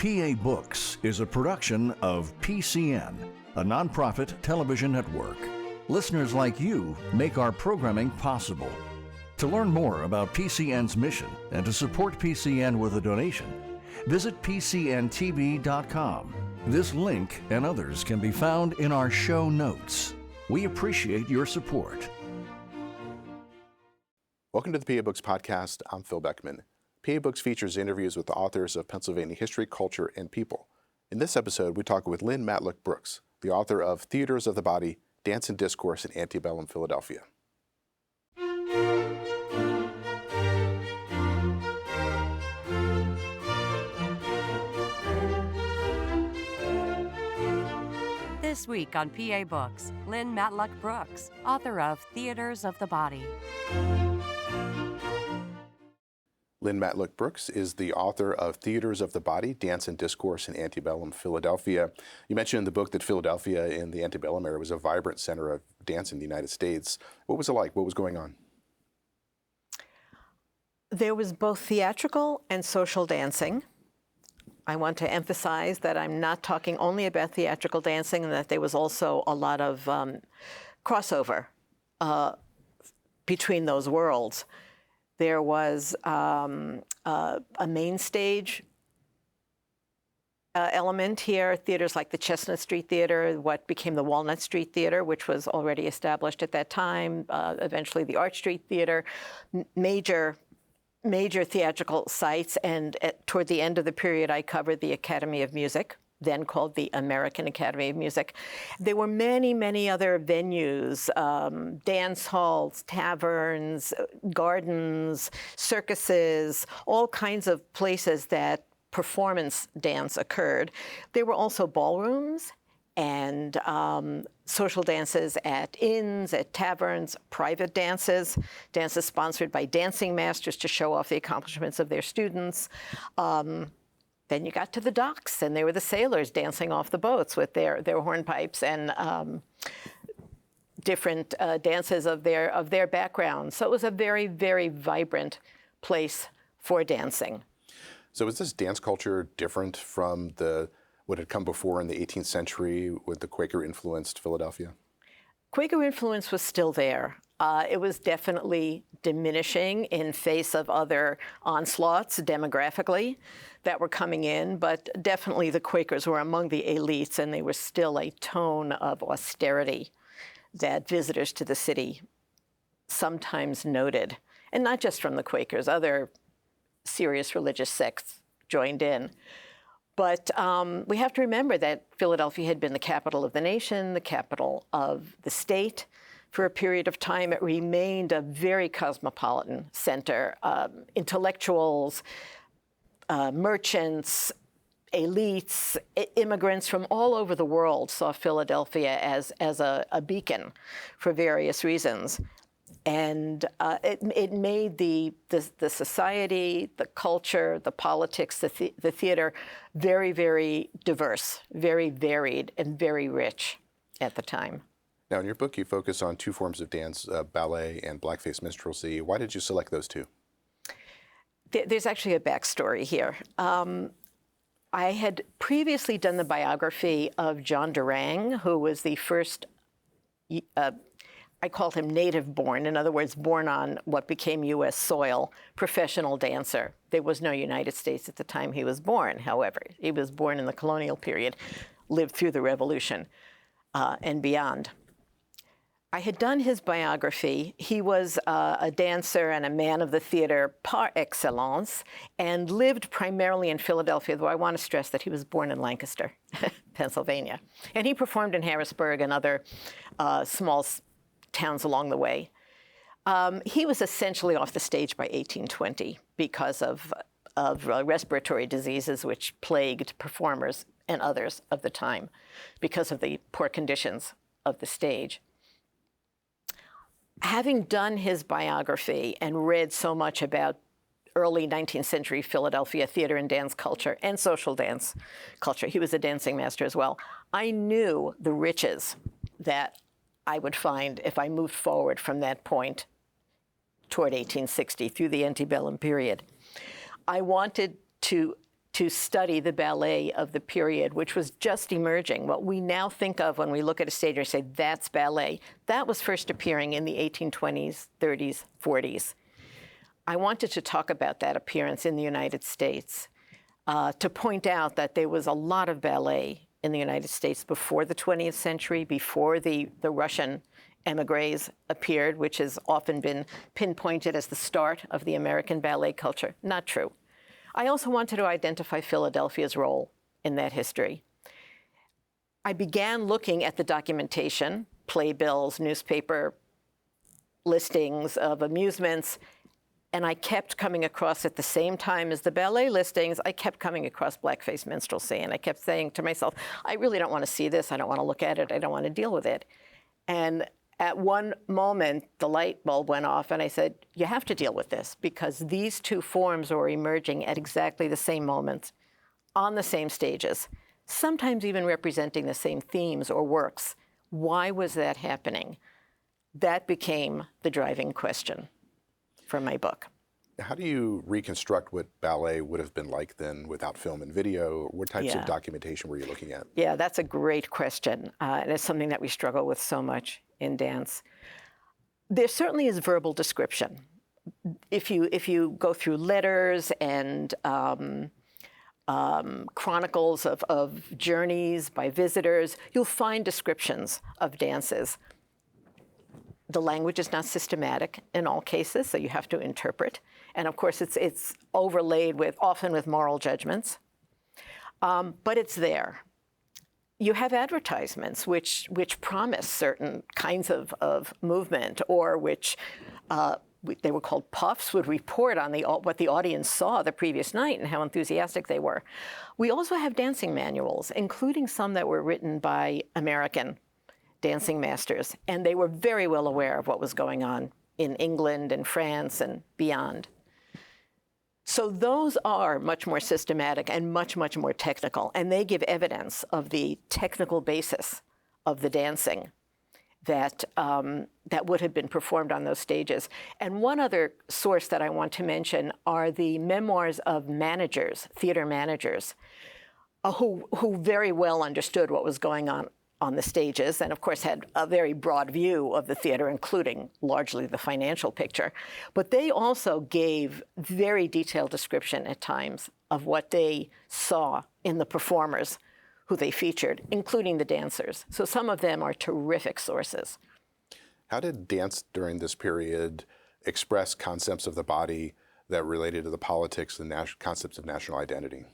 PA Books is a production of PCN, a nonprofit television network. Listeners like you make our programming possible. To learn more about PCN's mission and to support PCN with a donation, visit pcntv.com. This link and others can be found in our show notes. We appreciate your support. Welcome to the PA Books Podcast. I'm Phil Beckman. PA Books features interviews with the authors of Pennsylvania history, culture, and people. In this episode, we talk with Lynn Matluck Brooks, the author of Theaters of the Body, Dance and Discourse in Antebellum Philadelphia. This week on PA Books, Lynn Matluck Brooks, author of Theaters of the Body. Lynn Matluck Brooks is the author of Theaters of the Body, Dance and Discourse in Antebellum Philadelphia. You mentioned in the book that Philadelphia in the antebellum era was a vibrant center of dance in the United States. What was it like? What was going on? There was both theatrical and social dancing. I want to emphasize that I'm not talking only about theatrical dancing and that there was also a lot of crossover between those worlds. There was a main stage element here, theaters like the Chestnut Street Theater, what became the Walnut Street Theater, which was already established at that time, eventually the Arch Street Theater, major theatrical sites, and toward the end of the period I covered the Academy of Music, then called the American Academy of Music. There were many, many other venues, dance halls, taverns, gardens, circuses, all kinds of places that performance dance occurred. There were also ballrooms and social dances at inns, at taverns, private dances sponsored by dancing masters to show off the accomplishments of their students. Then you got to the docks, and there were the sailors dancing off the boats with their hornpipes and different dances of their background. So it was a very, very vibrant place for dancing. So is this dance culture different from what had come before in the 18th century with the Quaker-influenced Philadelphia? Quaker influence was still there. It was definitely diminishing in face of other onslaughts demographically that were coming in, but definitely the Quakers were among the elites, and they were still a tone of austerity that visitors to the city sometimes noted. And not just from the Quakers, other serious religious sects joined in. But we have to remember that Philadelphia had been the capital of the nation, the capital of the state. For a period of time, it remained a very cosmopolitan center. Intellectuals, merchants, elites, immigrants from all over the world saw Philadelphia as a beacon for various reasons. And it made the society, the culture, the politics, the theater very, very diverse, very varied, and very rich at the time. Now, in your book, you focus on two forms of dance, ballet and blackface minstrelsy. Why did you select those two? There's actually a backstory here. I had previously done the biography of John Durang, who was the first, I called him native born, in other words, born on what became U.S. soil, professional dancer. There was no United States at the time he was born, however. He was born in the colonial period, lived through the Revolution and beyond. I had done his biography. He was a dancer and a man of the theater par excellence and lived primarily in Philadelphia, though I want to stress that he was born in Lancaster, Pennsylvania. And he performed in Harrisburg and other small towns along the way. He was essentially off the stage by 1820 because of respiratory diseases which plagued performers and others of the time because of the poor conditions of the stage. Having done his biography and read so much about early 19th century Philadelphia theater and dance culture and social dance culture, he was a dancing master as well, I knew the riches that I would find if I moved forward from that point toward 1860 through the antebellum period. I wanted to to study the ballet of the period, which was just emerging. What we now think of when we look at a stage and say, that's ballet, that was first appearing in the 1820s, 30s, 40s. I wanted to talk about that appearance in the United States, to point out that there was a lot of ballet in the United States before the 20th century, before the Russian émigrés appeared, which has often been pinpointed as the start of the American ballet culture. Not true. I also wanted to identify Philadelphia's role in that history. I began looking at the documentation, playbills, newspaper listings of amusements, and I kept coming across, at the same time as the ballet listings, I kept coming across blackface minstrelsy. And I kept saying to myself, I really don't want to see this. I don't want to look at it. I don't want to deal with it. And at one moment, the light bulb went off, and I said, you have to deal with this, because these two forms are emerging at exactly the same moments, on the same stages, sometimes even representing the same themes or works. Why was that happening? That became the driving question for my book. How do you reconstruct what ballet would have been like then without film and video? What types of documentation were you looking at? Yeah, that's a great question. And it's something that we struggle with so much in dance. There certainly is verbal description. If you go through letters and chronicles of journeys by visitors, you'll find descriptions of dances. The language is not systematic in all cases, so you have to interpret. And of course, it's overlaid often with moral judgments, but it's there. You have advertisements which promise certain kinds of movement, or which they were called puffs, would report on what the audience saw the previous night and how enthusiastic they were. We also have dancing manuals, including some that were written by American dancing masters, and they were very well aware of what was going on in England and France and beyond. So those are much more systematic and much, much more technical, and they give evidence of the technical basis of the dancing that would have been performed on those stages. And one other source that I want to mention are the memoirs of managers, theater managers, who very well understood what was going on the stages, and of course had a very broad view of the theater, including largely the financial picture. But they also gave very detailed description at times of what they saw in the performers who they featured, including the dancers. So some of them are terrific sources. How did dance during this period express concepts of the body that related to the politics and concepts of national identity?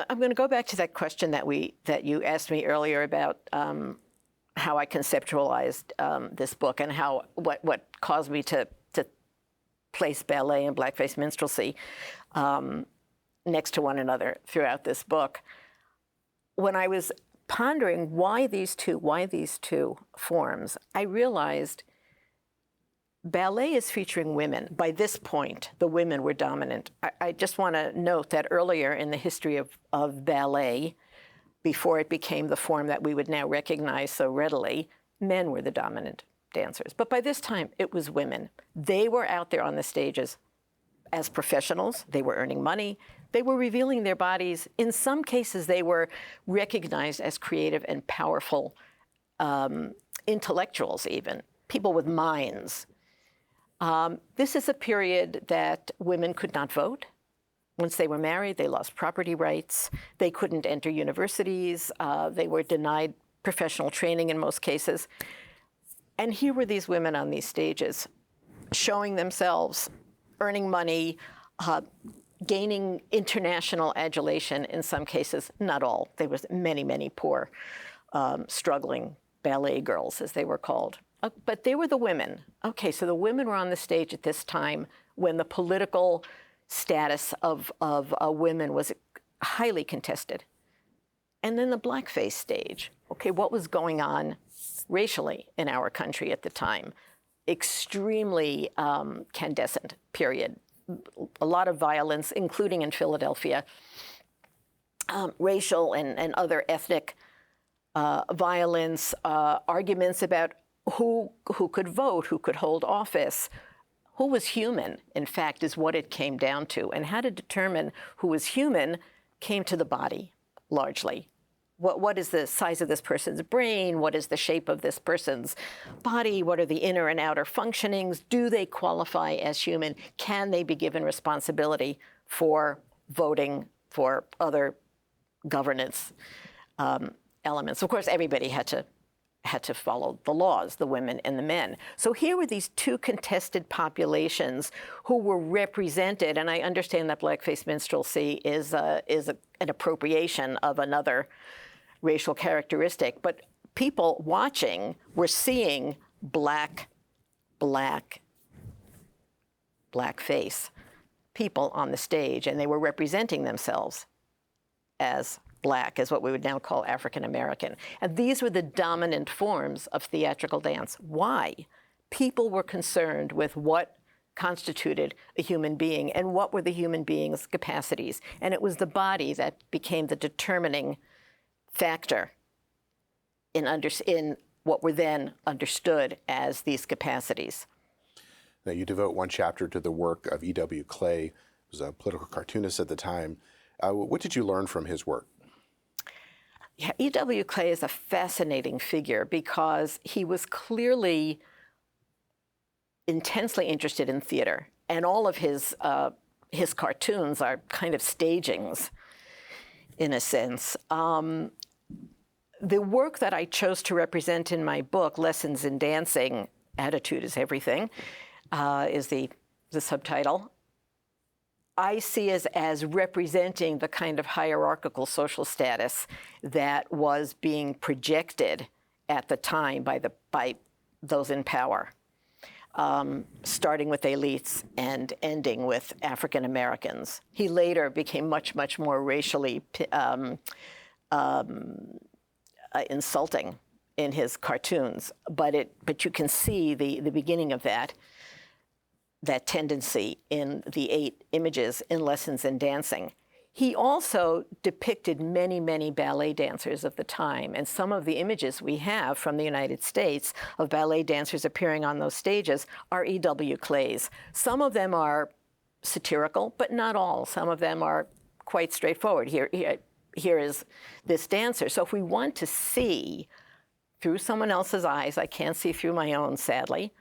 I'm going to go back to that question that you asked me earlier about how I conceptualized this book and what caused me to place ballet and blackface minstrelsy next to one another throughout this book. When I was pondering why these two forms, I realized ballet is featuring women. By this point, the women were dominant. I just want to note that earlier in the history of ballet, before it became the form that we would now recognize so readily, men were the dominant dancers. But by this time, it was women. They were out there on the stages as professionals. They were earning money. They were revealing their bodies. In some cases, they were recognized as creative and powerful intellectuals even, people with minds. This is a period that women could not vote. Once they were married, they lost property rights. They couldn't enter universities. They were denied professional training in most cases. And here were these women on these stages, showing themselves, earning money, gaining international adulation in some cases, not all. There was many, many poor, struggling ballet girls, as they were called. But they were the women. Okay, so the women were on the stage at this time when the political status of women was highly contested. And then the blackface stage. Okay, what was going on racially in our country at the time? Extremely candescent period. A lot of violence, including in Philadelphia. Racial and other ethnic violence, arguments about who could vote, who could hold office, who was human, in fact, is what it came down to. And how to determine who was human came to the body, largely. What is the size of this person's brain? What is the shape of this person's body? What are the inner and outer functionings? Do they qualify as human? Can they be given responsibility for voting, for other governance elements? Of course, everybody had to follow the laws, the women and the men. So here were these two contested populations who were represented, and I understand that blackface minstrelsy is an appropriation of another racial characteristic, but people watching were seeing blackface people on the stage, and they were representing themselves as black, as what we would now call African American. And these were the dominant forms of theatrical dance. Why? People were concerned with what constituted a human being and what were the human being's capacities. And it was the body that became the determining factor in what were then understood as these capacities. Now, you devote one chapter to the work of E.W. Clay, who was a political cartoonist at the time. What did you learn from his work? Yeah, E.W. Clay is a fascinating figure because he was clearly intensely interested in theater, and all of his cartoons are kind of stagings, in a sense. The work that I chose to represent in my book, Lessons in Dancing, Attitude is Everything, is the subtitle. I see as representing the kind of hierarchical social status that was being projected at the time by those in power, starting with elites and ending with African Americans. He later became much, much more racially insulting in his cartoons, but you can see the beginning of that tendency in the 8 images in Lessons in Dancing. He also depicted many, many ballet dancers of the time, and some of the images we have from the United States of ballet dancers appearing on those stages are E.W. Clay's. Some of them are satirical, but not all. Some of them are quite straightforward. Here is this dancer. So if we want to see through someone else's eyes, I can't see through my own, sadly,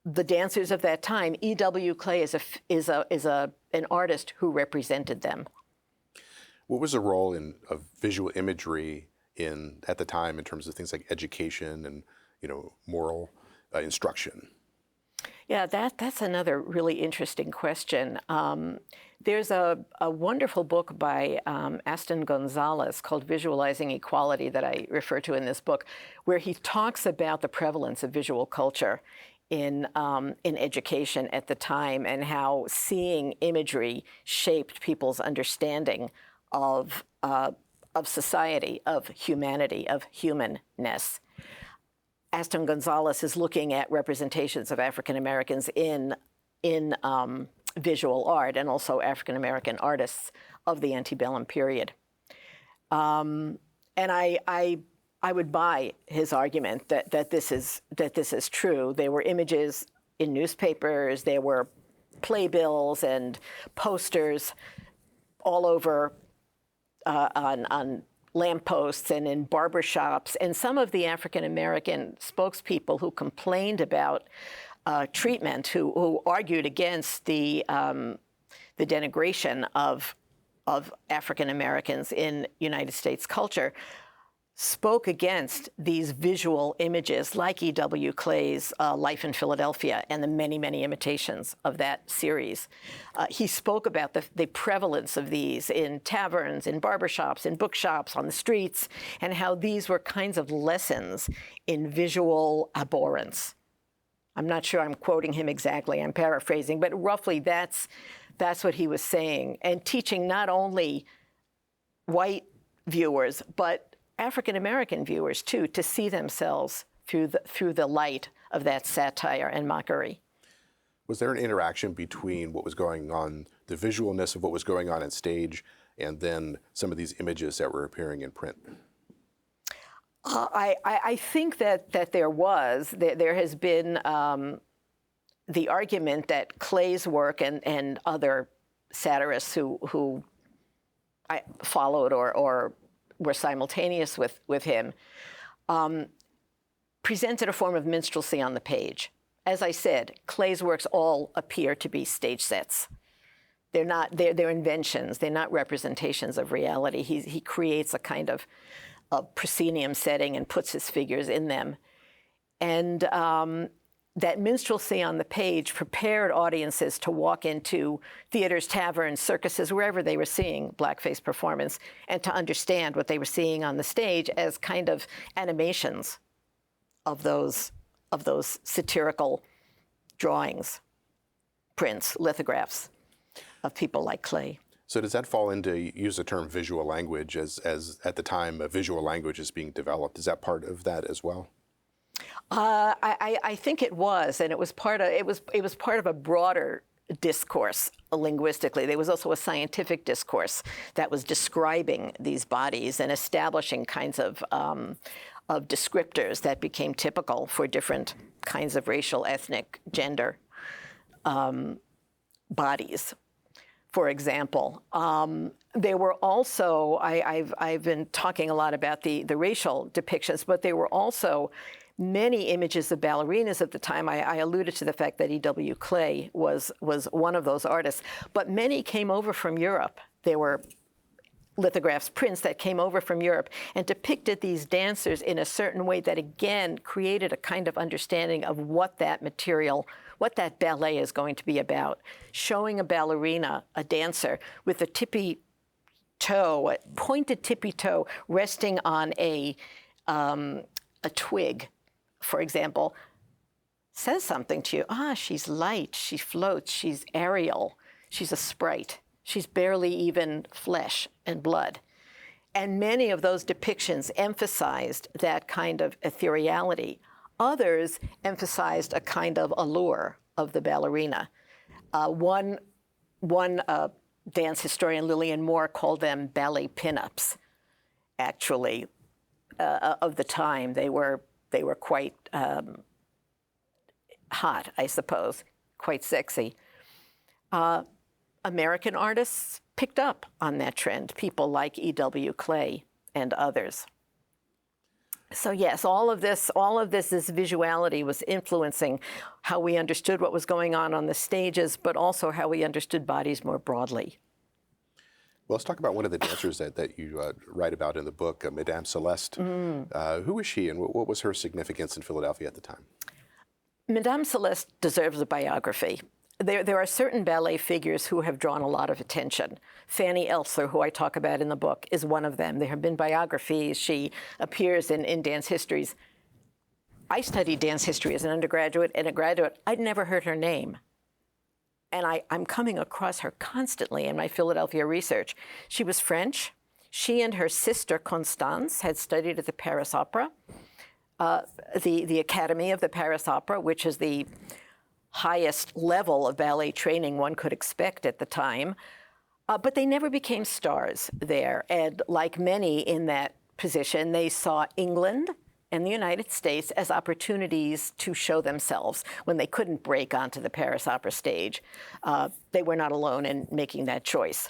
the dancers of that time, E.W. Clay is an artist who represented them. What was the role of visual imagery at the time in terms of things like education and moral instruction? Yeah, that's another really interesting question. There's a wonderful book by Aston Gonzalez called Visualizing Equality that I refer to in this book, where he talks about the prevalence of visual culture in education at the time and how seeing imagery shaped people's understanding of society, of humanity, of humanness. Aston Gonzalez is looking at representations of African Americans in visual art and also African American artists of the antebellum period. And I would buy his argument that this is true. There were images in newspapers, there were playbills and posters all over on lampposts and in barbershops, and some of the African American spokespeople who complained about treatment, who argued against the denigration of African Americans in United States culture, spoke against these visual images like E.W. Clay's Life in Philadelphia and the many, many imitations of that series. He spoke about the prevalence of these in taverns, in barbershops, in bookshops, on the streets, and how these were kinds of lessons in visual abhorrence. I'm not sure I'm quoting him exactly, I'm paraphrasing, but roughly that's what he was saying, and teaching not only white viewers, but African American viewers too, to see themselves through the light of that satire and mockery. Was there an interaction between what was going on, the visualness of what was going on stage, and then some of these images that were appearing in print? I think that there was. There has been the argument that Clay's work and other satirists who I followed or were simultaneous with him, presented a form of minstrelsy on the page. As I said, Clay's works all appear to be stage sets. They're inventions. They're not representations of reality. He creates a kind of a proscenium setting and puts his figures in them. And that minstrelsy on the page prepared audiences to walk into theaters, taverns, circuses, wherever they were seeing blackface performance, and to understand what they were seeing on the stage as kind of animations of those satirical drawings, prints, lithographs of people like Clay. So does that fall into, use the term visual language, as at the time a visual language is being developed? Is that part of that as well? I think it was, and it was part of a broader discourse linguistically. There was also a scientific discourse that was describing these bodies and establishing kinds of descriptors that became typical for different kinds of racial, ethnic, gender bodies. For example, there were also, I've been talking a lot about the racial depictions, but there were also many images of ballerinas at the time. I alluded to the fact that E.W. Clay was one of those artists, but many came over from Europe. There were lithographs, prints that came over from Europe and depicted these dancers in a certain way that, again, created a kind of understanding of what that material, what that ballet is going to be about. Showing a ballerina, a dancer, with a tippy toe, a pointed tippy toe, resting on a twig, for example, says something to you. She's light, she floats, she's aerial, she's a sprite. She's barely even flesh and blood. And many of those depictions emphasized that kind of ethereality. Others emphasized a kind of allure of the ballerina. One dance historian, Lillian Moore, called them ballet pinups. Actually, of the time, they were quite hot, I suppose, quite sexy. American artists picked up on that trend, people like E.W. Clay and others. So yes, all of this visuality was influencing how we understood what was going on the stages, but also how we understood bodies more broadly. Well, let's talk about one of the dancers that you write about in the book, Madame Celeste. Who was she, and what was her significance in Philadelphia at the time? Madame Celeste deserves a biography. There are certain ballet figures who have drawn a lot of attention. Fanny Elser, who I talk about in the book, is one of them. There have been biographies. She appears in dance histories. I studied dance history as an undergraduate and a graduate. I'd never heard her name. And I'm coming across her constantly in my Philadelphia research. She was French. She and her sister, Constance, had studied at the Paris Opera, the Academy of the Paris Opera, which is the highest level of ballet training one could expect at the time. But they never became stars there. And like many in that position, they saw England and the United States as opportunities to show themselves when they couldn't break onto the Paris Opera stage. They were not alone in making that choice.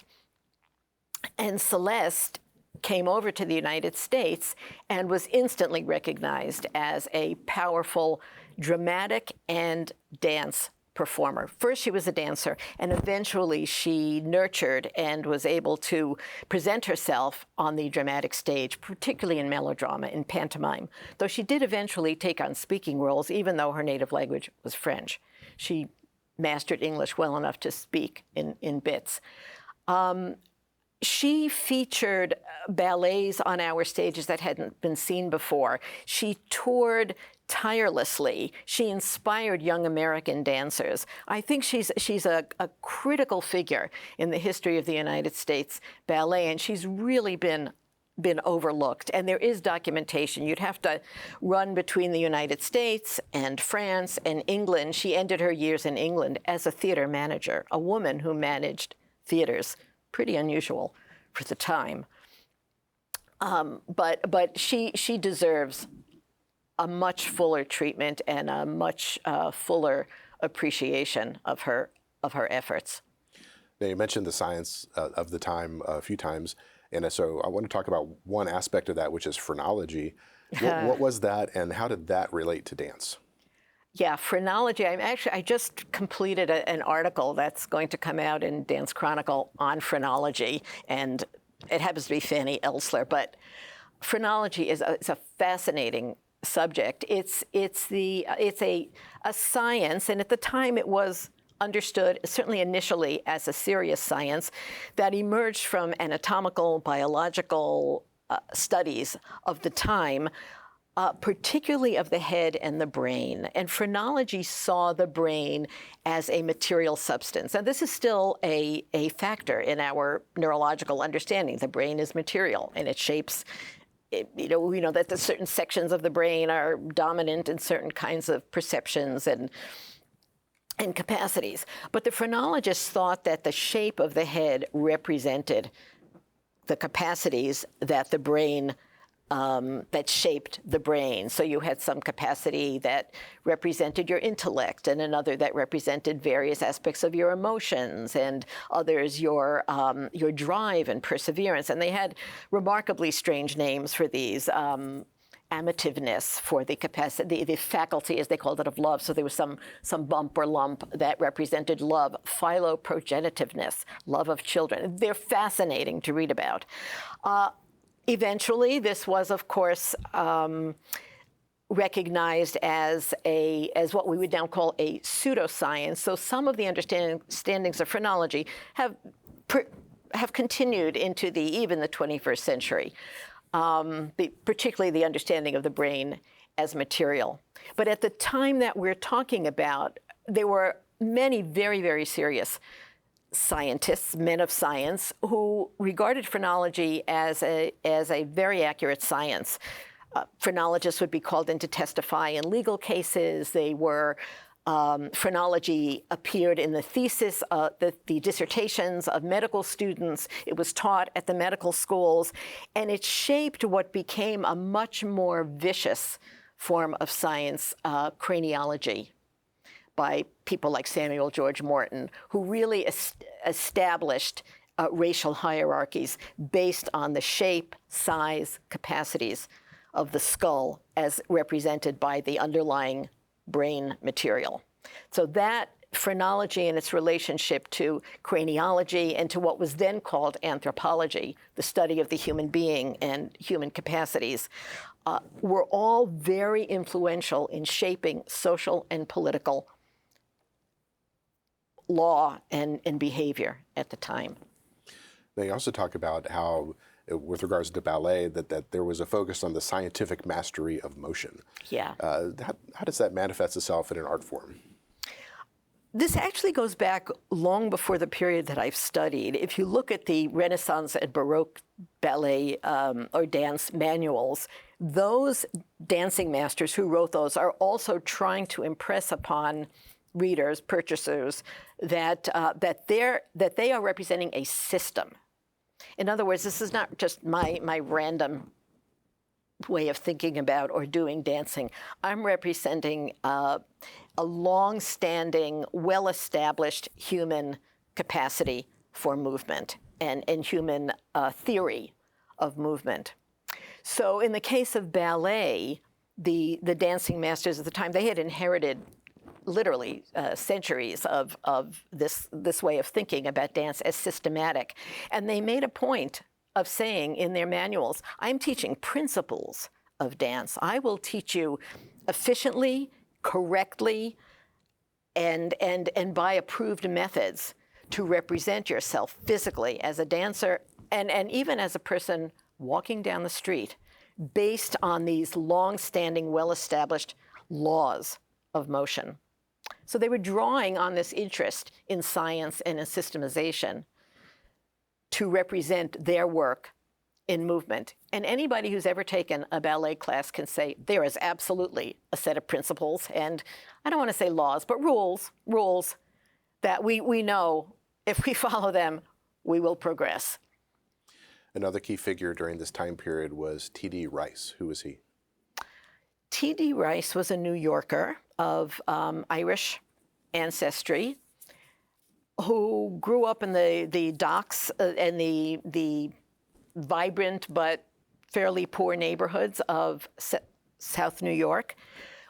And Celeste came over to the United States and was instantly recognized as a powerful dramatic and dance performer. First, she was a dancer, and eventually she nurtured and was able to present herself on the dramatic stage, particularly in melodrama, in pantomime, though she did eventually take on speaking roles, even though her native language was French. She mastered English well enough to speak in bits. She featured ballets on our stages that hadn't been seen before. She toured tirelessly. She inspired young American dancers. I think she's a critical figure in the history of the United States ballet, and she's really been overlooked. And there is documentation. You'd have to run between the United States and France and England. She ended her years in England as a theater manager, a woman who managed theaters. Pretty unusual for the time. But she deserves a much fuller treatment and a much fuller appreciation of her efforts. Now, you mentioned the science of the time a few times, and so I want to talk about one aspect of that, which is phrenology. What was that, and how did that relate to dance? Yeah, phrenology. I just completed an article that's going to come out in Dance Chronicle on phrenology, and it happens to be Fanny Elsler. But phrenology is a fascinating subject. It's a science, and at the time it was understood, certainly initially, as a serious science that emerged from anatomical, biological studies of the time. Particularly of the head and the brain. And phrenology saw the brain as a material substance. And this is still a factor in our neurological understanding. The brain is material, and it shapes, we know that the certain sections of the brain are dominant in certain kinds of perceptions and capacities. But the phrenologists thought that the shape of the head represented the capacities that the brain that shaped the brain. So you had some capacity that represented your intellect, and another that represented various aspects of your emotions, and others your drive and perseverance. And they had remarkably strange names for these. Amativeness for the capacity, the faculty, as they called it, of love. So there was some bump or lump that represented love. Philoprogenitiveness, love of children. They're fascinating to read about. Eventually, this was, of course, recognized as what we would now call a pseudoscience. So some of the understandings of phrenology have continued into even the 21st century, particularly the understanding of the brain as material. But at the time that we're talking about, there were many very, very serious scientists, men of science, who regarded phrenology as a very accurate science. Phrenologists would be called in to testify in legal cases. They were phrenology appeared in the thesis, the dissertations of medical students. It was taught at the medical schools, and it shaped what became a much more vicious form of science, craniology, by people like Samuel George Morton, who really established racial hierarchies based on the shape, size, capacities of the skull as represented by the underlying brain material. So that phrenology and its relationship to craniology and to what was then called anthropology, the study of the human being and human capacities, were all very influential in shaping social and political law and behavior at the time. They also talk about how, with regards to ballet, that there was a focus on the scientific mastery of motion. Yeah. How does that manifest itself in an art form? This actually goes back long before the period that I've studied. If you look at the Renaissance and Baroque ballet or dance manuals, those dancing masters who wrote those are also trying to impress upon readers, purchasers, that they are representing a system. In other words, this is not just my random way of thinking about or doing dancing. I'm representing a long-standing, well-established human capacity for movement and human theory of movement. So in the case of ballet, the dancing masters at the time, they had inherited literally centuries of this way of thinking about dance as systematic. And they made a point of saying in their manuals, I'm teaching principles of dance. I will teach you efficiently, correctly, and by approved methods to represent yourself physically as a dancer and even as a person walking down the street based on these long-standing, well-established laws of motion. So they were drawing on this interest in science and in systemization to represent their work in movement. And anybody who's ever taken a ballet class can say there is absolutely a set of principles, and I don't want to say laws, but rules that we know if we follow them, we will progress. Another key figure during this time period was T.D. Rice. Who was he? T.D. Rice was a New Yorker of Irish ancestry. who grew up in the docks and the vibrant but fairly poor neighborhoods of South New York,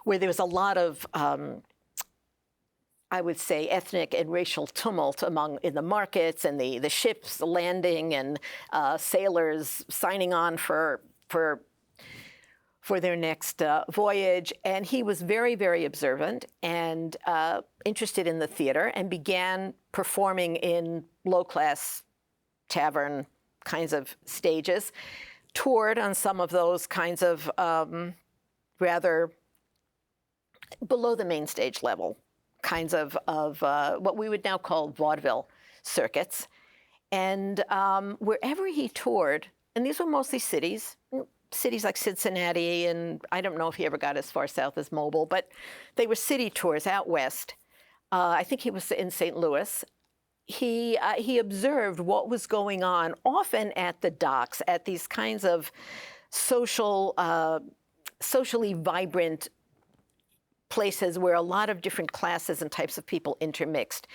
where there was a lot of, I would say, ethnic and racial tumult in the markets and the ships landing and sailors signing on for their next voyage. And he was very, very observant and interested in the theater and began performing in low-class tavern kinds of stages, toured on some of those kinds of rather below the main stage level kinds of what we would now call vaudeville circuits. And wherever he toured, and these were mostly cities like Cincinnati, and I don't know if he ever got as far south as Mobile, but they were city tours out west. I think he was in St. Louis. He observed what was going on, often at the docks, at these kinds of socially vibrant places where a lot of different classes and types of people intermixed.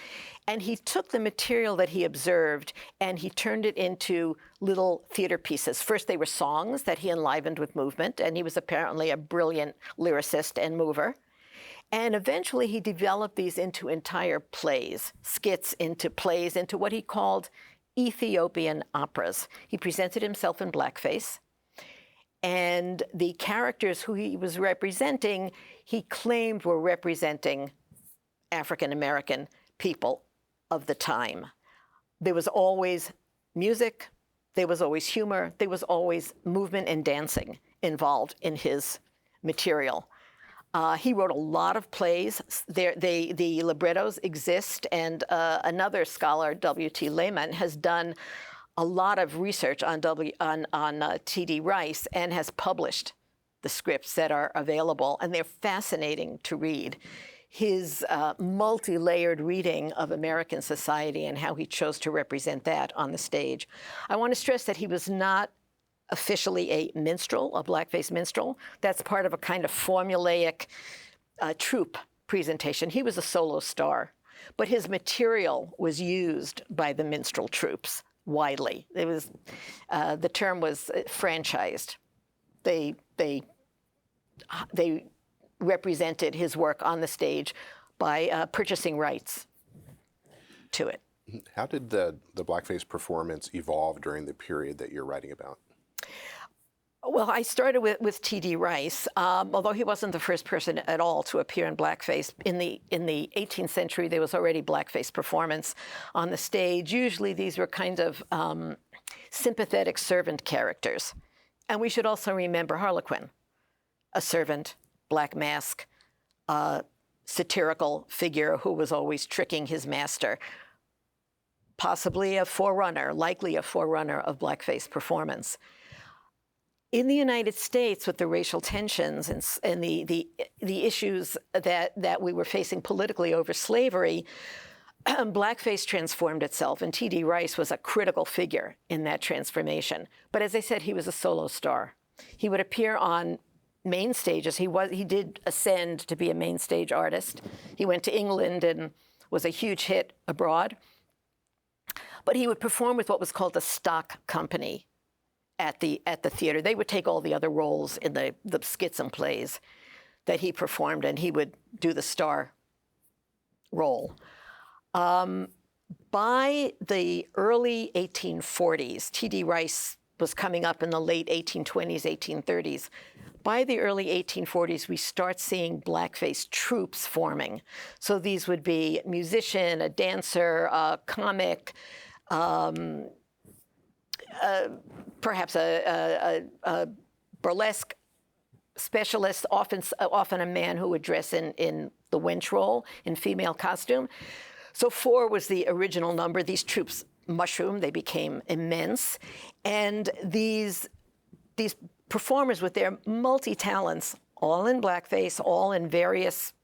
And he took the material that he observed and he turned it into little theater pieces. First, they were songs that he enlivened with movement, and he was apparently a brilliant lyricist and mover. And eventually he developed these into entire plays, skits into plays, into what he called Ethiopian operas. He presented himself in blackface. And the characters who he was representing, he claimed were representing African-American people of the time. There was always music, there was always humor, there was always movement and dancing involved in his material. He wrote a lot of plays. The librettos exist, and another scholar, W.T. Lehman, has done a lot of research on T.D. Rice and has published the scripts that are available, and they're fascinating to read. His multi-layered reading of American society and how he chose to represent that on the stage. I want to stress that he was not officially a minstrel, a blackface minstrel. That's part of a kind of formulaic troupe presentation. He was a solo star, but his material was used by the minstrel troupes widely. It was the term was franchised. They represented his work on the stage by purchasing rights to it. How did the blackface performance evolve during the period that you're writing about? Well, I started with T.D. Rice, although he wasn't the first person at all to appear in blackface. In the 18th century, there was already blackface performance on the stage. Usually these were kind of sympathetic servant characters. And we should also remember Harlequin, a servant, black mask, satirical figure who was always tricking his master, possibly a forerunner, likely a forerunner of blackface performance. In the United States, with the racial tensions and the issues that we were facing politically over slavery, blackface transformed itself, and T.D. Rice was a critical figure in that transformation. But as I said, he was a solo star. He would appear on main stages. He did ascend to be a main stage artist. He went to England and was a huge hit abroad. But he would perform with what was called the stock company at the theater. They would take all the other roles in the skits and plays that he performed, and he would do the star role. By the early 1840s, T.D. Rice was coming up in the late 1820s, 1830s. By the early 1840s, we start seeing blackface troupes forming. So these would be a musician, a dancer, a comic, perhaps a burlesque specialist, often a man who would dress in the wench role, in female costume. So 4 was the original number. These troupes mushroomed, they became immense. And these performers with their multi-talents, all in blackface, all in various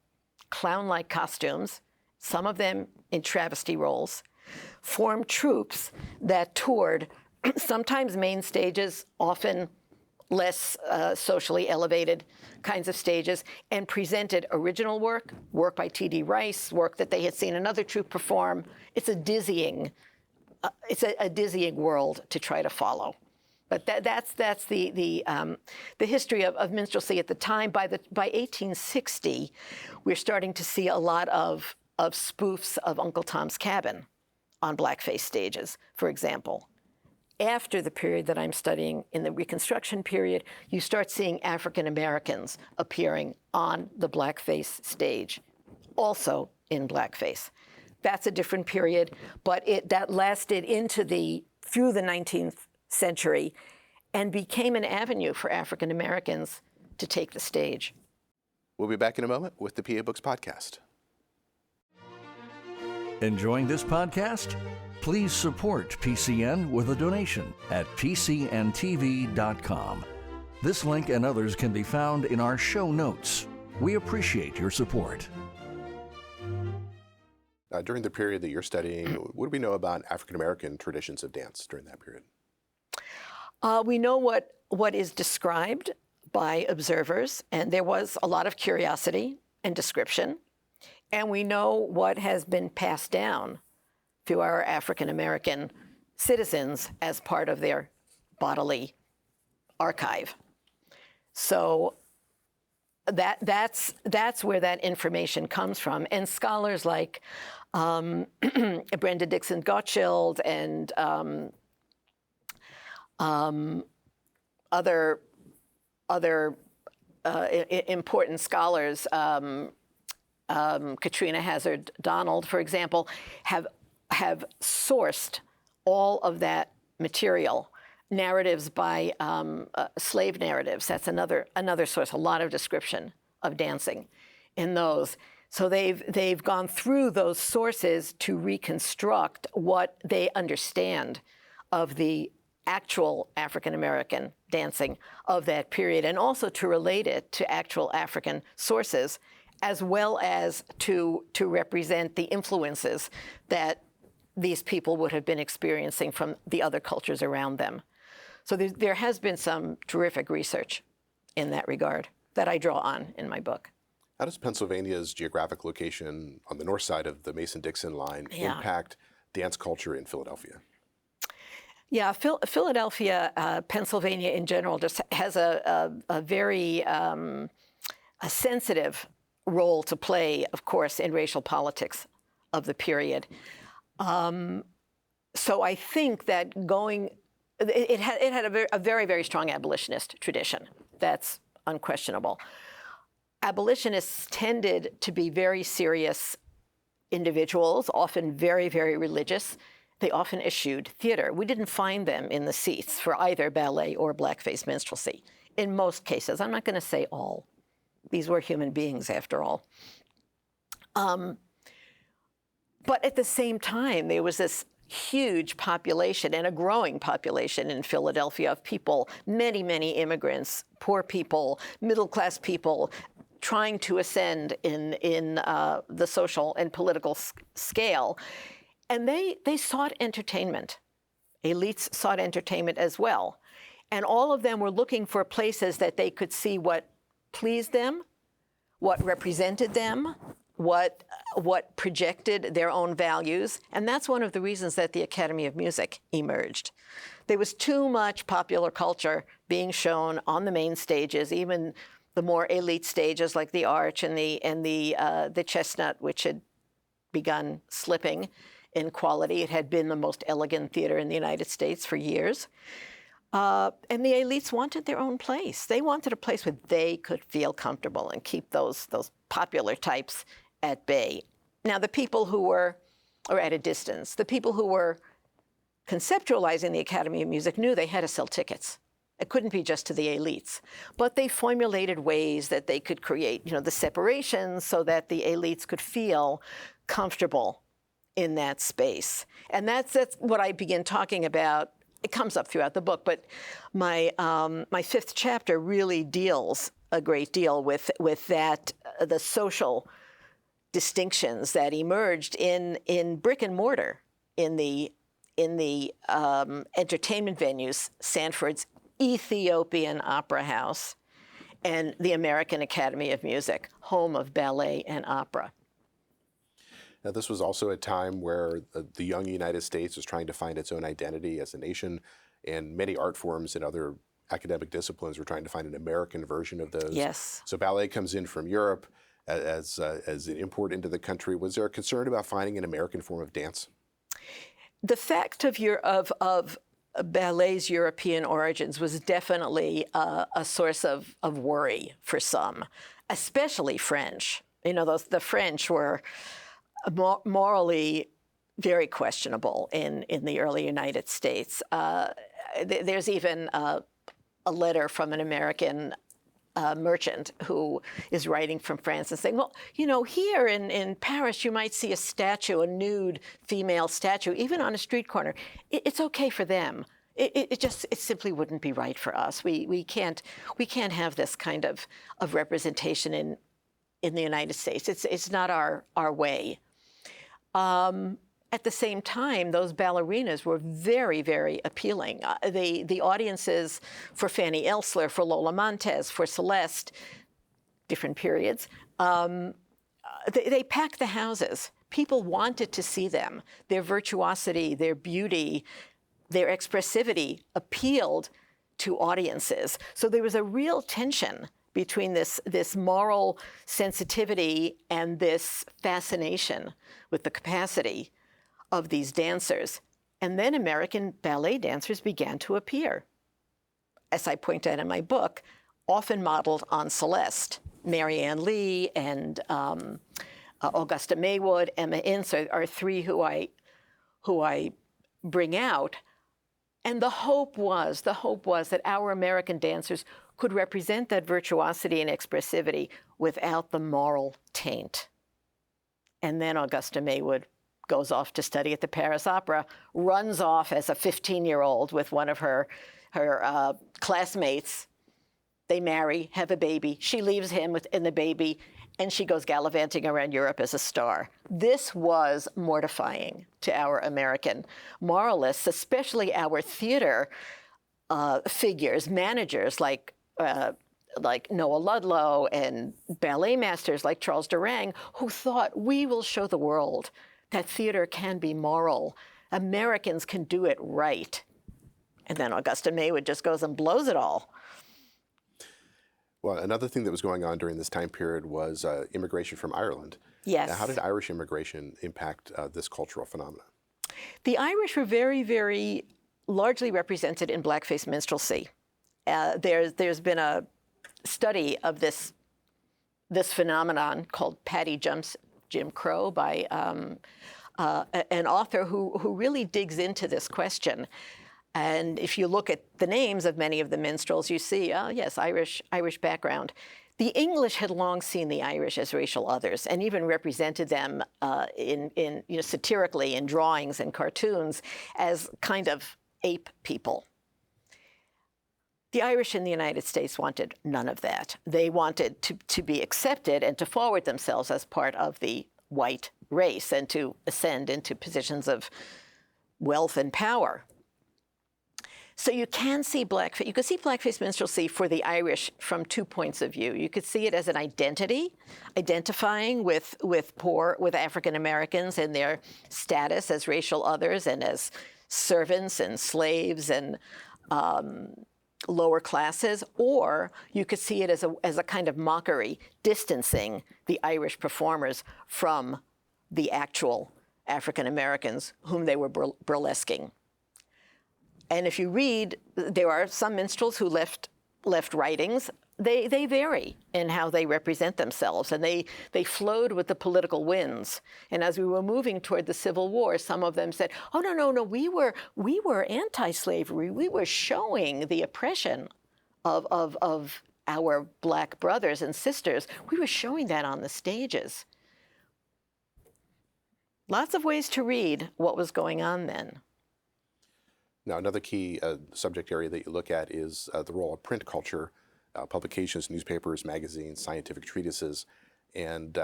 clown-like costumes, some of them in travesty roles, formed troupes that toured sometimes main stages, often less socially elevated kinds of stages, and presented original work by T.D. Rice, work that they had seen another troupe perform. It's a dizzying world to try to follow. But that's the history of minstrelsy at the time. By 1860, we're starting to see a lot of spoofs of Uncle Tom's Cabin on blackface stages, for example. After the period that I'm studying, in the Reconstruction period, you start seeing African Americans appearing on the blackface stage, also in blackface. That's a different period, but that lasted through the 19th century and became an avenue for African Americans to take the stage. We'll be back in a moment with the PA Books Podcast. Enjoying this podcast? Please support PCN with a donation at pcntv.com. This link and others can be found in our show notes. We appreciate your support. During the period that you're studying, what do we know about African American traditions of dance during that period? We know what is described by observers, and there was a lot of curiosity and description. And we know what has been passed down to our African American citizens as part of their bodily archive. So that's where that information comes from. And scholars like Brenda Dixon Gottschild and other important scholars, Katrina Hazard Donald, for example, have sourced all of that material. Narratives by slave narratives, that's another source, a lot of description of dancing in those. So they've gone through those sources to reconstruct what they understand of the actual African American dancing of that period, and also to relate it to actual African sources, as well as to represent the influences that these people would have been experiencing from the other cultures around them. So there has been some terrific research in that regard that I draw on in my book. How does Pennsylvania's geographic location on the north side of the Mason-Dixon line impact dance culture in Philadelphia? Yeah, Philadelphia, Pennsylvania in general, just has a very sensitive role to play, of course, in racial politics of the period. So I think that it had a very, very strong abolitionist tradition. That's unquestionable. Abolitionists tended to be very serious individuals, often very, very religious. They often eschewed theater. We didn't find them in the seats for either ballet or blackface minstrelsy. In most cases, I'm not going to say all. These were human beings, after all. But at the same time, there was this huge population and a growing population in Philadelphia of people, many, many immigrants, poor people, middle-class people, trying to ascend in the social and political scale. And they sought entertainment. Elites sought entertainment as well. And all of them were looking for places that they could see what pleased them, what represented them, what projected their own values. And that's one of the reasons that the Academy of Music emerged. There was too much popular culture being shown on the main stages, even the more elite stages like the Arch and the Chestnut, which had begun slipping in quality. It had been the most elegant theater in the United States for years. And the elites wanted their own place. They wanted a place where they could feel comfortable and keep those popular types at bay. Now, the people who were, or at a distance, the people who were conceptualizing the Academy of Music knew they had to sell tickets. It couldn't be just to the elites. But they formulated ways that they could create, the separation so that the elites could feel comfortable in that space. And that's what I begin talking about. It comes up throughout the book, but my fifth chapter really deals a great deal with that, the social distinctions that emerged in brick and mortar in the entertainment venues, Sanford's Ethiopian Opera House, and the American Academy of Music, home of ballet and opera. Now, this was also a time where the young United States was trying to find its own identity as a nation, and many art forms and other academic disciplines were trying to find an American version of those. Yes. So ballet comes in from Europe as an import into the country. Was there a concern about finding an American form of dance? The fact of ballet's European origins was definitely a source of worry for some, especially French. You know, the French were morally very questionable in the early United States. There's even a letter from an American merchant who is writing from France and saying, well, you know, here in Paris, you might see a statue, a nude female statue, even on a street corner. It's okay for them. It simply wouldn't be right for us. We can't have this kind of representation in the United States. It's not our way. At the same time, those ballerinas were very, very appealing. The audiences for Fanny Elsler, for Lola Montez, for Celeste, different periods, they packed the houses. People wanted to see them. Their virtuosity, their beauty, their expressivity appealed to audiences. So there was a real tension between this moral sensitivity and this fascination with the capacity of these dancers. And then American ballet dancers began to appear, as I point out in my book, often modeled on Celeste. Marianne Lee and Augusta Maywood, Emma Ince are three who I bring out. And the hope was that our American dancers could represent that virtuosity and expressivity without the moral taint. And then Augusta Maywood goes off to study at the Paris Opera, runs off as a 15-year-old with one of her classmates. They marry, have a baby. She leaves him and the baby, and she goes gallivanting around Europe as a star. This was mortifying to our American moralists, especially our theater figures, managers like Noah Ludlow and ballet masters like Charles Durang, who thought, we will show the world that theater can be moral. Americans can do it right. And then Augusta Maywood just goes and blows it all. Well, another thing that was going on during this time period was immigration from Ireland. Yes. Now, how did Irish immigration impact this cultural phenomenon? The Irish were very, very largely represented in blackface minstrelsy. There's been a study of this phenomenon called Patty Jumps Jim Crow by an author who really digs into this question. And if you look at the names of many of the minstrels, you see, oh yes, Irish background. The English had long seen the Irish as racial others, and even represented them satirically in drawings and cartoons as kind of ape people. The Irish in the United States wanted none of that. They wanted to be accepted and to forward themselves as part of the white race and to ascend into positions of wealth and power. So you can see blackface minstrelsy for the Irish from 2 points of view. You could see it as an identity, identifying with African Americans and their status as racial others and as servants and slaves and lower classes, or you could see it as a kind of mockery, distancing the Irish performers from the actual African Americans whom they were burlesquing. And if you read, there are some minstrels who left writings. They vary in how they represent themselves, and they flowed with the political winds. And as we were moving toward the Civil War, some of them said, "Oh no, we were anti-slavery. We were showing the oppression of our black brothers and sisters. We were showing that on the stages." Lots of ways to read what was going on then. Now, another key subject area that you look at is the role of print culture, publications, newspapers, magazines, scientific treatises, and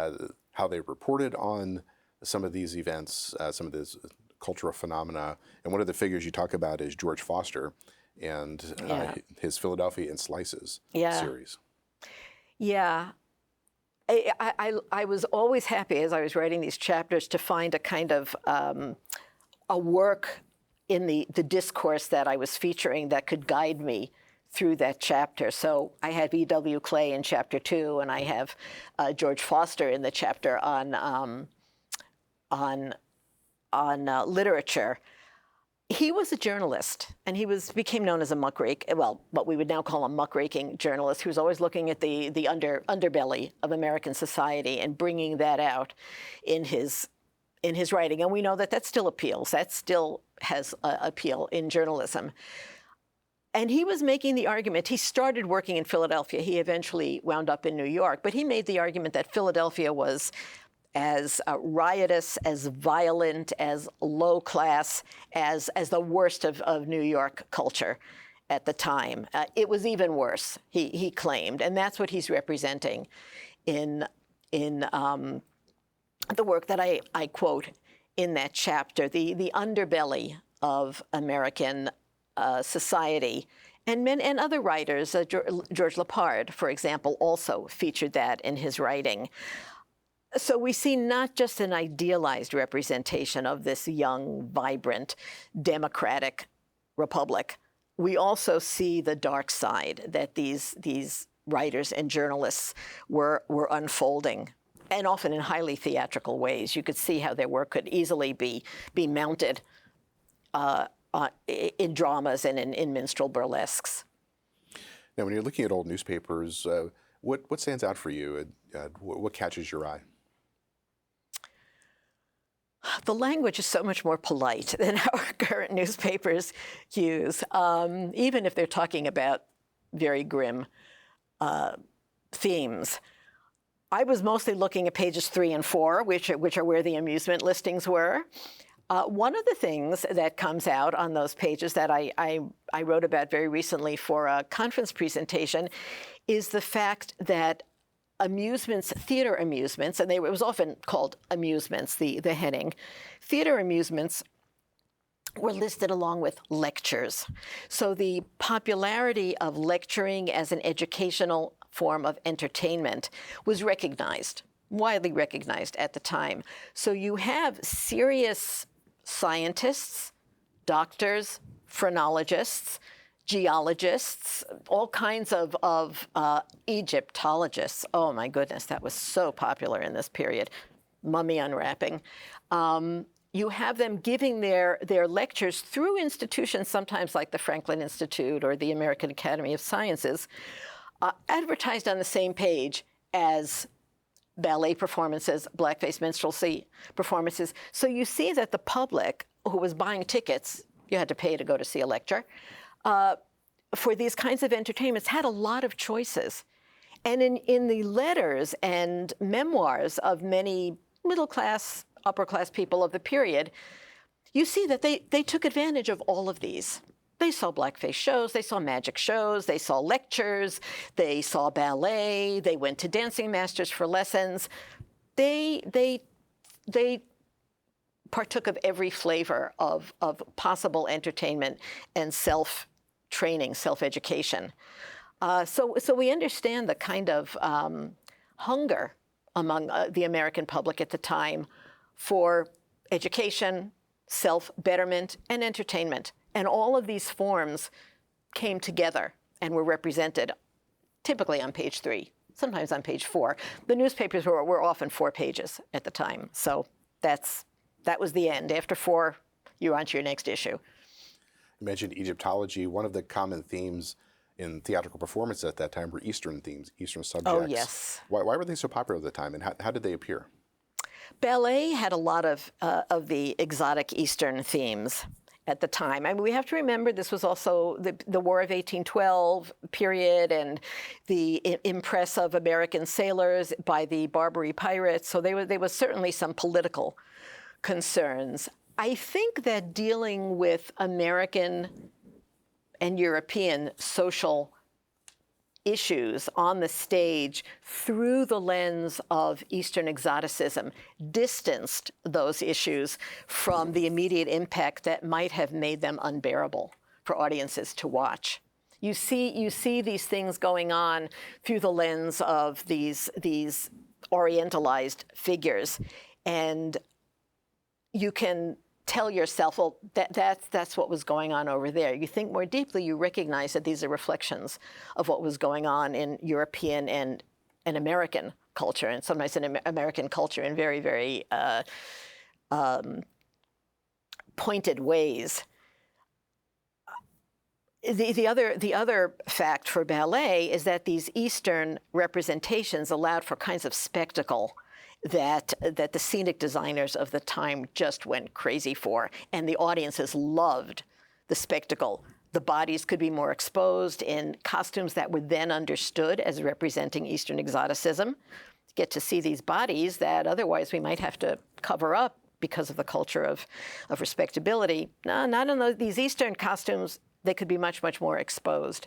how they reported on some of these events, some of these cultural phenomena. And one of the figures you talk about is George Foster. and his Philadelphia in Slices series. Yeah. I was always happy as I was writing these chapters to find a kind of a work in the discourse that I was featuring that could guide me through that chapter. So I had E.W. Clay in chapter 2, and I have George Foster in the chapter on literature. He was a journalist, and he became known as a muckrake. Well, what we would now call a muckraking journalist. He was always looking at the underbelly of American society and bringing that out in his writing. And we know that still appeals. That still has appeal in journalism. And he was making the argument. He started working in Philadelphia. He eventually wound up in New York. But he made the argument that Philadelphia was as riotous, as violent, as low class, as the worst of New York culture at the time. It was even worse, he claimed, and that's what he's representing in the work that I quote in that chapter, the underbelly of American society. And other writers, George Lepard, for example, also featured that in his writing. So we see not just an idealized representation of this young, vibrant, democratic republic. We also see the dark side that these writers and journalists were unfolding, and often in highly theatrical ways. You could see how their work could easily be mounted in dramas and in minstrel burlesques. Now, when you're looking at old newspapers, what stands out for you? What catches your eye? The language is so much more polite than our current newspapers use, even if they're talking about very grim themes. I was mostly looking at pages 3 and 4, which are where the amusement listings were. One of the things that comes out on those pages that I wrote about very recently for a conference presentation is the fact that amusements, theater amusements, and it was often called amusements, the heading, theater amusements were listed along with lectures. So the popularity of lecturing as an educational form of entertainment was recognized, widely recognized at the time. So you have serious scientists, doctors, phrenologists, geologists, all kinds of Egyptologists. Oh my goodness, that was so popular in this period. Mummy unwrapping. You have them giving their lectures through institutions, sometimes like the Franklin Institute or the American Academy of Sciences, advertised on the same page as ballet performances, blackface minstrelsy performances. So you see that the public who was buying tickets, you had to pay to go to see a lecture, for these kinds of entertainments had a lot of choices. And in the letters and memoirs of many middle-class, upper-class people of the period, you see that they took advantage of all of these. They saw blackface shows, they saw magic shows, they saw lectures, they saw ballet, they went to dancing masters for lessons. They partook of every flavor of possible entertainment and self-training, self-education. So we understand the kind of hunger among the American public at the time for education, self-betterment, and entertainment. And all of these forms came together and were represented typically on page 3, sometimes on page 4. The newspapers were often 4 pages at the time. So that was the end. After 4, you're on to your next issue. You mentioned Egyptology. One of the common themes in theatrical performance at that time were Eastern themes, Eastern subjects. Oh, yes. Why were they so popular at the time, and how did they appear? Ballet had a lot of the exotic Eastern themes at the time. I mean, we have to remember this was also the War of 1812 period and the impress of American sailors by the Barbary pirates. So there was certainly some political concerns. I think that dealing with American and European social issues on the stage through the lens of Eastern exoticism distanced those issues from the immediate impact that might have made them unbearable for audiences to watch. You see these things going on through the lens of these orientalized figures, and you can tell yourself, well, that's what was going on over there. You think more deeply, you recognize that these are reflections of what was going on in European and American culture, and sometimes in American culture in very, very pointed ways. The other fact for ballet is that these Eastern representations allowed for kinds of spectacle that the scenic designers of the time just went crazy for, and the audiences loved the spectacle. The bodies could be more exposed in costumes that were then understood as representing Eastern exoticism. Get to see these bodies that otherwise we might have to cover up because of the culture of respectability. No, not in these Eastern costumes. They could be much, much more exposed.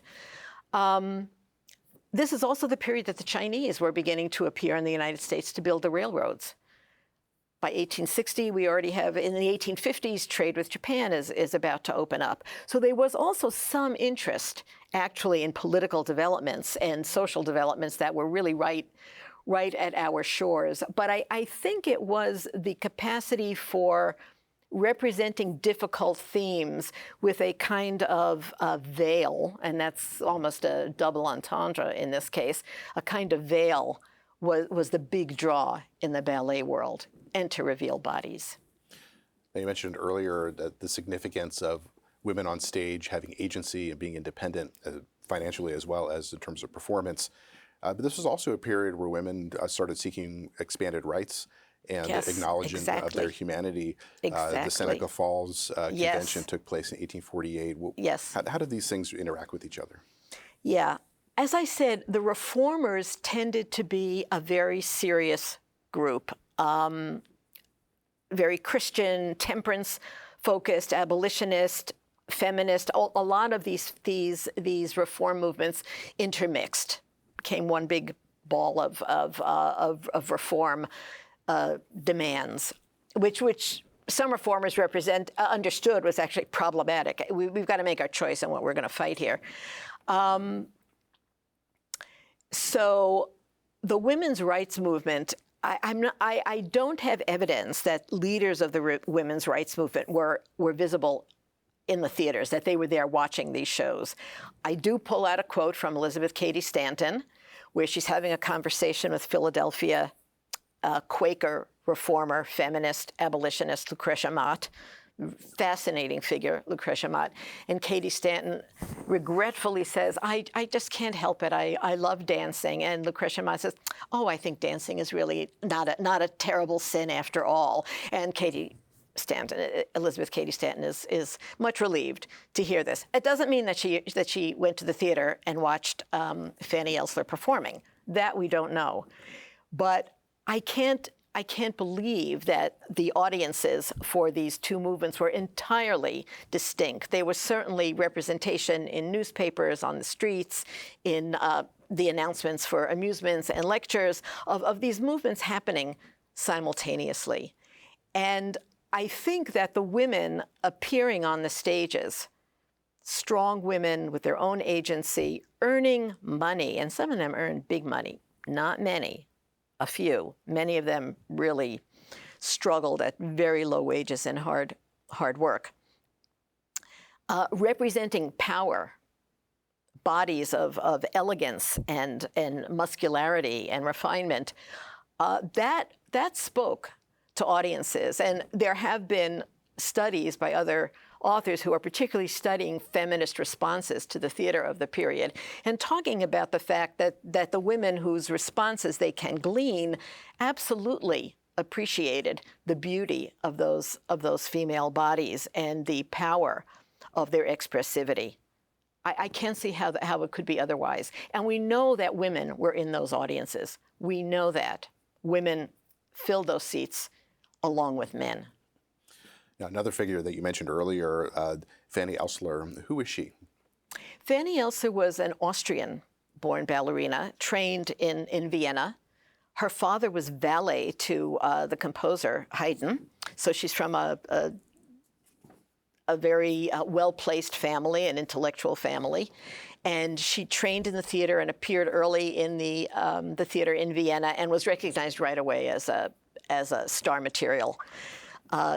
This is also the period that the Chinese were beginning to appear in the United States to build the railroads. By 1860, we already have, in the 1850s, trade with Japan is about to open up. So there was also some interest, actually, in political developments and social developments that were really right at our shores. But I think it was the capacity for representing difficult themes with a kind of veil, and that's almost a double entendre in this case, a kind of veil was the big draw in the ballet world, and to reveal bodies. Now, you mentioned earlier that the significance of women on stage having agency and being independent financially as well as in terms of performance. But this was also a period where women started seeking expanded rights and acknowledgement of their humanity. The Seneca Falls Convention took place in 1848. Yes. How did these things interact with each other? Yeah. As I said, the reformers tended to be a very serious group, very Christian, temperance-focused, abolitionist, feminist. A lot of these reform movements intermixed, became one big ball of reform demands, which some reformers understood was actually problematic. We've got to make our choice on what we're going to fight here. So the women's rights movement, I don't have evidence that leaders of the women's rights movement were visible in the theaters, that they were there watching these shows. I do pull out a quote from Elizabeth Cady Stanton, where she's having a conversation with Philadelphia Quaker reformer, feminist, abolitionist Lucretia Mott. Fascinating figure, Lucretia Mott. And Cady Stanton regretfully says, I just can't help it. I love dancing. And Lucretia Mott says, oh, I think dancing is really not a terrible sin after all. And Elizabeth Cady Stanton is much relieved to hear this. It doesn't mean that she went to the theater and watched Fanny Elsler performing. That we don't know. But I can't believe that the audiences for these two movements were entirely distinct. There was certainly representation in newspapers, on the streets, in the announcements for amusements and lectures of these movements happening simultaneously. And I think that the women appearing on the stages, strong women with their own agency, earning money, and some of them earned big money, not many, a few. Many of them really struggled at very low wages and hard work. Representing power, bodies of elegance and muscularity and refinement, that spoke to audiences. And there have been studies by other authors who are particularly studying feminist responses to the theater of the period and talking about the fact that the women whose responses they can glean absolutely appreciated the beauty of those female bodies and the power of their expressivity. I can't see how it could be otherwise. And we know that women were in those audiences. We know that women filled those seats along with men. Now, another figure that you mentioned earlier, Fanny Elsler, who is she? Fanny Elsler was an Austrian-born ballerina trained in Vienna. Her father was valet to the composer Haydn, so she's from a a very well-placed family, an intellectual family. And she trained in the theater and appeared early in the theater in Vienna and was recognized right away as a star material.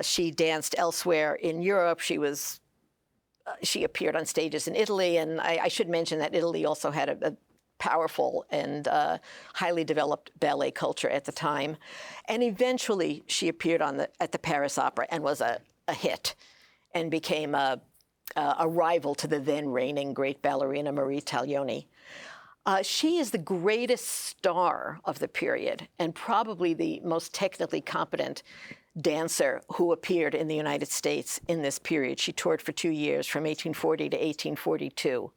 She danced elsewhere in Europe. She appeared on stages in Italy, and I should mention that Italy also had a powerful and highly developed ballet culture at the time. And eventually she appeared at the Paris Opera and was a hit and became a rival to the then reigning great ballerina Marie Taglioni. She is the greatest star of the period and probably the most technically competent dancer who appeared in the United States in this period. She toured for 2 years, from 1840 to 1842.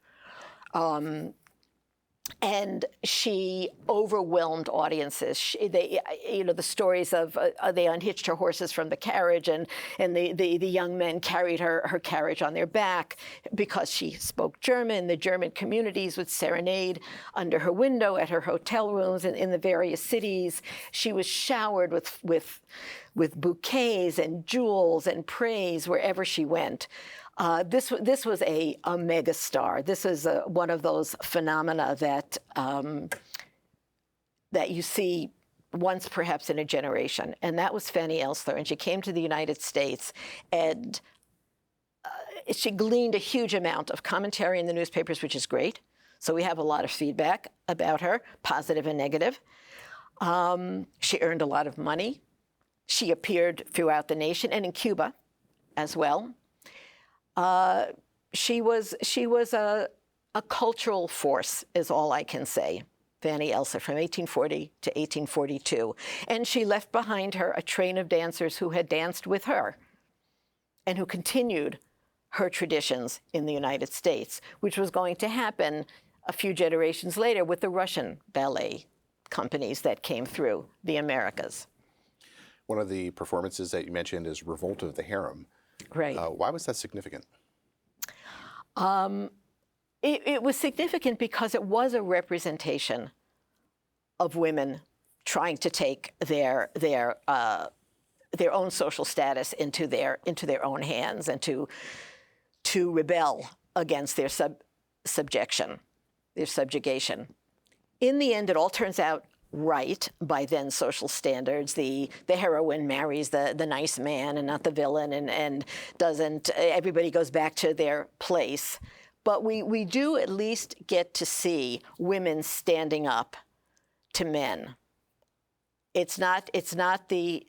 And she overwhelmed audiences. The stories of they unhitched her horses from the carriage, and the young men carried her carriage on their back because she spoke German. The German communities would serenade under her window at her hotel rooms in the various cities. She was showered with bouquets and jewels and praise wherever she went. This was a mega star. This is one of those phenomena that you see once perhaps in a generation, and that was Fanny Elssler. And she came to the United States, and she gleaned a huge amount of commentary in the newspapers, which is great. So we have a lot of feedback about her, positive and negative. She earned a lot of money. She appeared throughout the nation and in Cuba as well. She was a cultural force, is all I can say, Fanny Elssler, from 1840 to 1842. And she left behind her a train of dancers who had danced with her and who continued her traditions in the United States, which was going to happen a few generations later with the Russian ballet companies that came through the Americas. One of the performances that you mentioned is Revolt of the Harem. Right. Why was that significant? It was significant because it was a representation of women trying to take their own social status into their own hands and to rebel against their subjugation. In the end, it all turns out right by then social standards. The heroine marries the nice man and not the villain, and doesn't. Everybody goes back to their place. But we do at least get to see women standing up to men. It's not the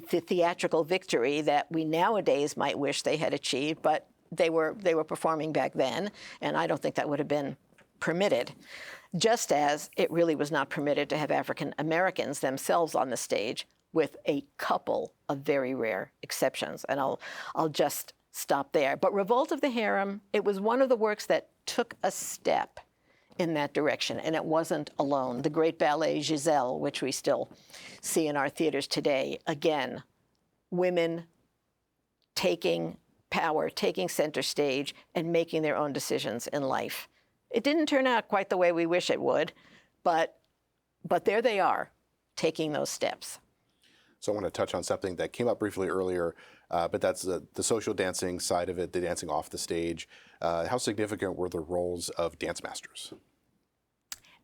theatrical victory that we nowadays might wish they had achieved, but they were performing back then, and I don't think that would have been permitted. Just as it really was not permitted to have African Americans themselves on the stage, with a couple of very rare exceptions. And I'll just stop there. But Revolt of the Harem, it was one of the works that took a step in that direction, and it wasn't alone. The great ballet Giselle, which we still see in our theaters today, again, women taking power, taking center stage, and making their own decisions in life. It didn't turn out quite the way we wish it would, but there they are, taking those steps. So I want to touch on something that came up briefly earlier, but that's the social dancing side of it, the dancing off the stage. How significant were the roles of dance masters?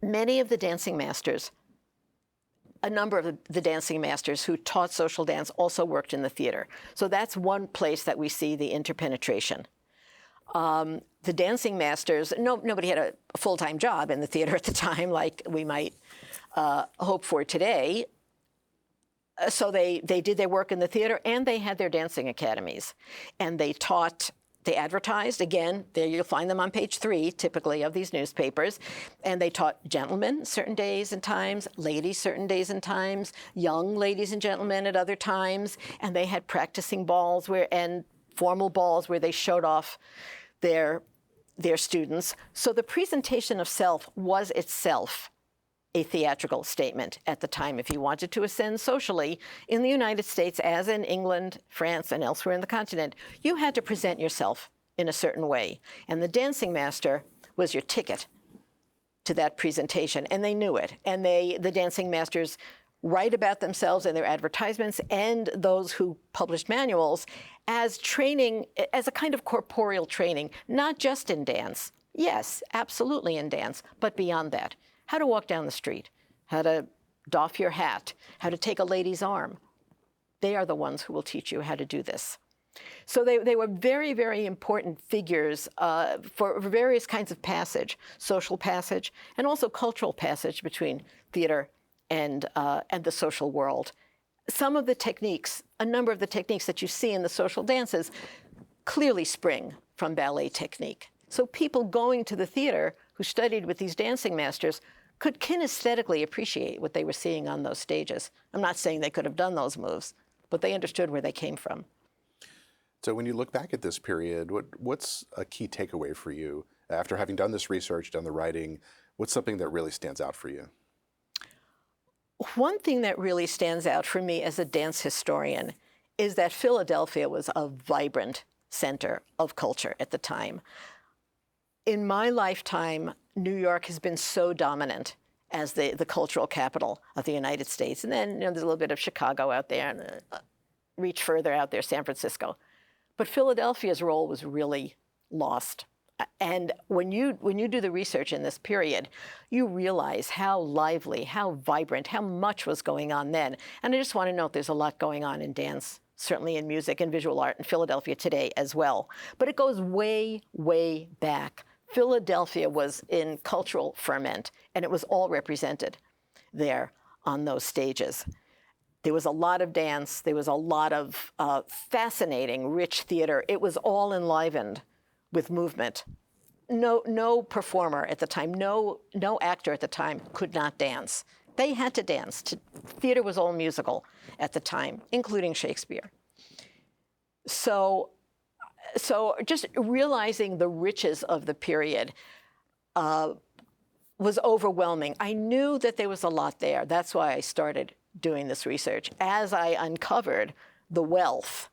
Many of the dancing masters, a number of the dancing masters who taught social dance also worked in the theater. So that's one place that we see the interpenetration. The dancing masters, nobody had a full-time job in the theater at the time like we might hope for today. So they did their work in the theater, and they had their dancing academies. And they taught, they advertised, again, there you'll find them on page 3, typically, of these newspapers. And they taught gentlemen certain days and times, ladies certain days and times, young ladies and gentlemen at other times. And they had practicing balls and formal balls where they showed off their students. So the presentation of self was itself a theatrical statement at the time. If you wanted to ascend socially in the United States, as in England, France, and elsewhere in the continent, you had to present yourself in a certain way. And the dancing master was your ticket to that presentation, and they knew it. And the dancing masters write about themselves in their advertisements, and those who published manuals as training, as a kind of corporeal training, not just in dance. Yes, absolutely in dance, but beyond that. How to walk down the street, how to doff your hat, how to take a lady's arm. They are the ones who will teach you how to do this. So they were very, very important figures for various kinds of passage, social passage, and also cultural passage between theater and the social world. Some of the techniques, a number of the techniques that you see in the social dances clearly spring from ballet technique. So people going to the theater who studied with these dancing masters could kinesthetically appreciate what they were seeing on those stages. I'm not saying they could have done those moves, but they understood where they came from. So when you look back at this period, what's a key takeaway for you? After having done this research, done the writing, what's something that really stands out for you? One thing that really stands out for me as a dance historian is that Philadelphia was a vibrant center of culture at the time. In my lifetime, New York has been so dominant as the cultural capital of the United States. And then there's a little bit of Chicago out there, and reach further out there, San Francisco. But Philadelphia's role was really lost. And when you do the research in this period, you realize how lively, how vibrant, how much was going on then. And I just want to note there's a lot going on in dance, certainly in music and visual art in Philadelphia today as well. But it goes way, way back. Philadelphia was in cultural ferment, and it was all represented there on those stages. There was a lot of dance. There was a lot of fascinating, rich theater. It was all enlivened with movement. No performer at the time, no actor at the time could not dance. They had to dance. Theater was all musical at the time, including Shakespeare. So just realizing the riches of the period was overwhelming. I knew that there was a lot there. That's why I started doing this research. As I uncovered the wealth,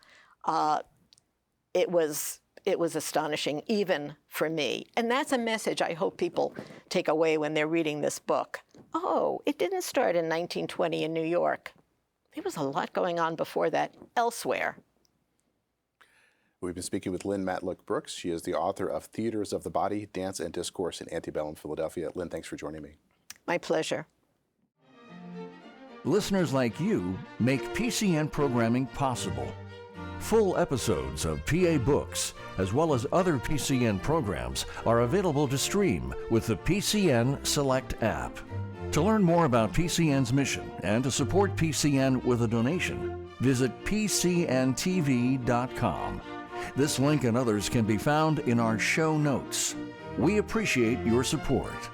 it was astonishing, even for me. And that's a message I hope people take away when they're reading this book. Oh, it didn't start in 1920 in New York. There was a lot going on before that elsewhere. We've been speaking with Lynn Matluck Brooks. She is the author of Theaters of the Body, Dance and Discourse in Antebellum Philadelphia. Lynn, thanks for joining me. My pleasure. Listeners like you make PCN programming possible. Full episodes of PA Books, as well as other PCN programs, are available to stream with the PCN Select app. To learn more about PCN's mission and to support PCN with a donation, visit pcntv.com. This link and others can be found in our show notes. We appreciate your support.